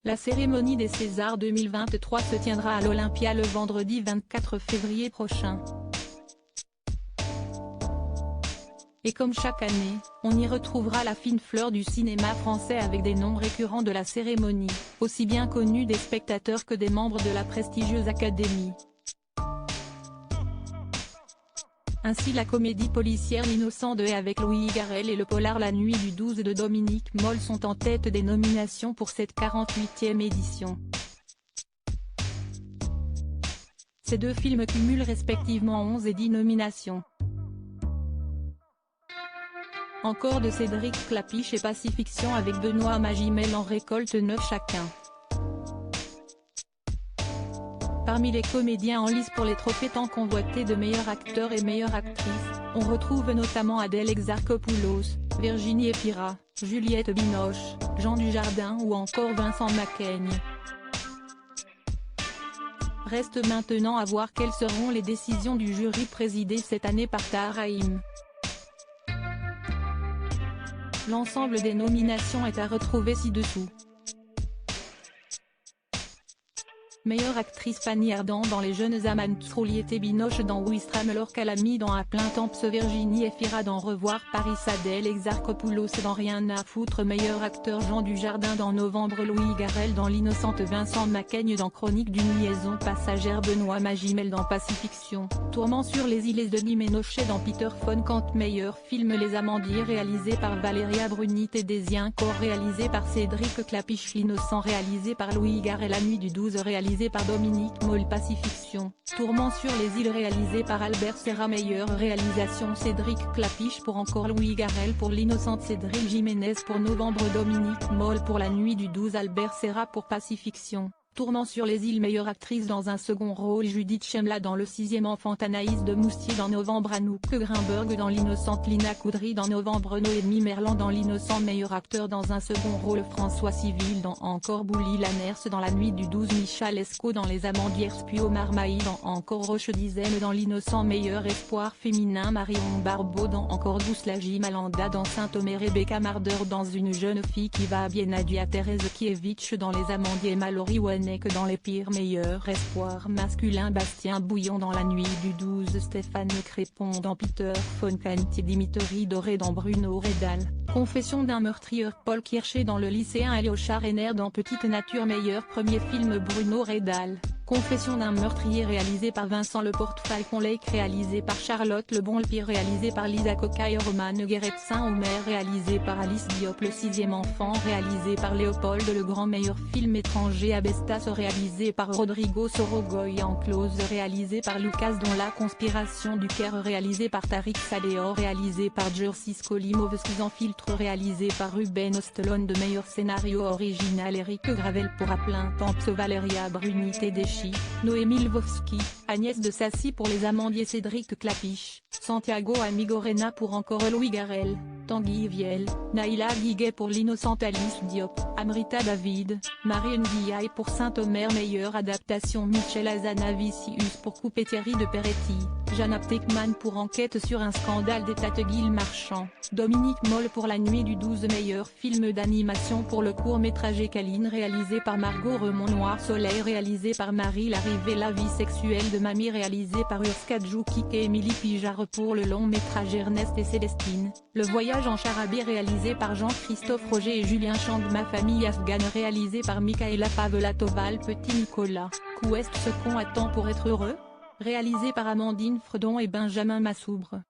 La cérémonie des Césars 2023 se tiendra à l'Olympia le vendredi 24 février prochain. Et comme chaque année, on y retrouvera la fine fleur du cinéma français avec des noms récurrents de la cérémonie, aussi bien connus des spectateurs que des membres de la prestigieuse Académie. Ainsi la comédie policière L'Innocent 2 avec Louis Garrel et le polar La Nuit du 12 de Dominique Moll sont en tête des nominations pour cette 48e édition. Ces deux films cumulent respectivement 11 et 10 nominations. Encore de Cédric Klapisch et Pacifiction avec Benoît Magimel en récolte 9 chacun. Parmi les comédiens en lice pour les trophées tant convoités de meilleur acteur et meilleure actrice, on retrouve notamment Adèle Exarchopoulos, Virginie Efira, Juliette Binoche, Jean Dujardin ou encore Vincent Macaigne. Reste maintenant à voir quelles seront les décisions du jury présidé cette année par Tahar Rahim. L'ensemble des nominations est à retrouver ci-dessous. Meilleure actrice Fanny Ardant dans Les Jeunes Amants, Juliette Binoche dans Ouistreham alors Calamy dans À plein temps, Virginie Efira dans Revoir Paris, Adèle Exarchopoulos dans Rien à foutre, meilleur acteur Jean Dujardin dans Novembre, Louis Garrel dans L'Innocente, Vincent Macaigne dans Chronique d'une liaison passagère, Benoît Magimel dans Pacifiction, Tourment sur les îles, Denis Ménochet dans Peter von Kant, meilleur film Les Amandiers réalisé par Valéria Bruni, Tédésien Corps réalisé par Cédric Klapisch, L'Innocent réalisé par Louis Garrel, La Nuit du 12 réalisé par Dominique Moll, Pacifiction, Tourment sur les îles réalisé par Albert Serra, meilleure réalisation Cédric Klapisch pour encore Louis Garrel pour L'Innocente, Cédric Jiménez pour Novembre, Dominique Moll pour La Nuit du 12, Albert Serra pour Pacifiction, Tourment sur les îles, meilleure actrice dans un second rôle Judith Chemla dans Le Sixième enfant, Anaïs de Moustier dans Novembre, Anouk Grimberg dans L'Innocente, Lina Coudry dans Novembre, Noémie Merlan dans L'Innocent, meilleur acteur dans un second rôle François Civil dans Encore, Bouli Lanners dans La Nuit du 12, Michal Esco dans Les Amandiers, puis Omar Maï dans Encore, Roche Dizem dans L'Innocent, meilleur espoir féminin Marion Barbeau dans Encore, Douslagi Malanda dans Saint-Omer, Rebecca Marder dans Une jeune fille qui va bien, Nadia Thérèse Kiewicz dans Les Amandiers, Mallory Wanek dans Les Pires, meilleur espoir masculin Bastien Bouillon dans La Nuit du 12, Stéphane Crépon dans Peter von Kant, Dimitri Doré dans Bruno Redal, Confession d'un meurtrier Paul Kircher dans Le Lycéen, Alyosha Renner dans Petite Nature, meilleur premier film Bruno Redal, Confession d'un meurtrier réalisé par Vincent Leporte-Falcon Lake réalisé par Charlotte Lebon, Le Pire réalisé par Lisa Cocaille, Roman Guéret, Saint-Omer réalisé par Alice Diop, Le Sixième enfant réalisé par Léopold Legrand, meilleur film étranger Abestas réalisé par Rodrigo Sorogoy, Enclose réalisé par Lucas dont La Conspiration du Caire réalisé par Tariq Saleh réalisé par Jerzy Skolimowski, En filtre réalisé par Ruben Östlund, de meilleur scénario original Eric Gravel pour À plein temps, Valeria Bruni, Tedeschi, Noémie Lvovsky, Agnès de Sassy pour Les Amandiers, Cédric Klapisch, Santiago Amigorena pour Encore, Louis Garrel, Tanguy Viel, Naïla Guiguet pour L'Innocente, Alice Diop, Amrita David, Marianne Diaye pour Saint-Omer, meilleure adaptation Michel Hazanavicius pour Coupé, Thierry de Peretti, Jana Ptekman pour Enquête sur un scandale d'État, Guil Marchand, Dominique Moll pour La Nuit du 12, meilleur film d'animation pour le court-métrage Caline réalisé par Margot Remond, Noir Soleil réalisé par Marie Larrivée, La vie sexuelle de Mamie réalisé par Urska Djoukik et Émilie Pijar pour le long-métrage Ernest et Célestine, Le Voyage en charabie réalisé par Jean-Christophe Roger et Julien Chang, Ma famille afghane réalisé par Mikaela Pavlatova, Le Petit Nicolas, Qu'est-ce qu'on attend pour être heureux ? Réalisé par Amandine Fredon et Benjamin Massoubre.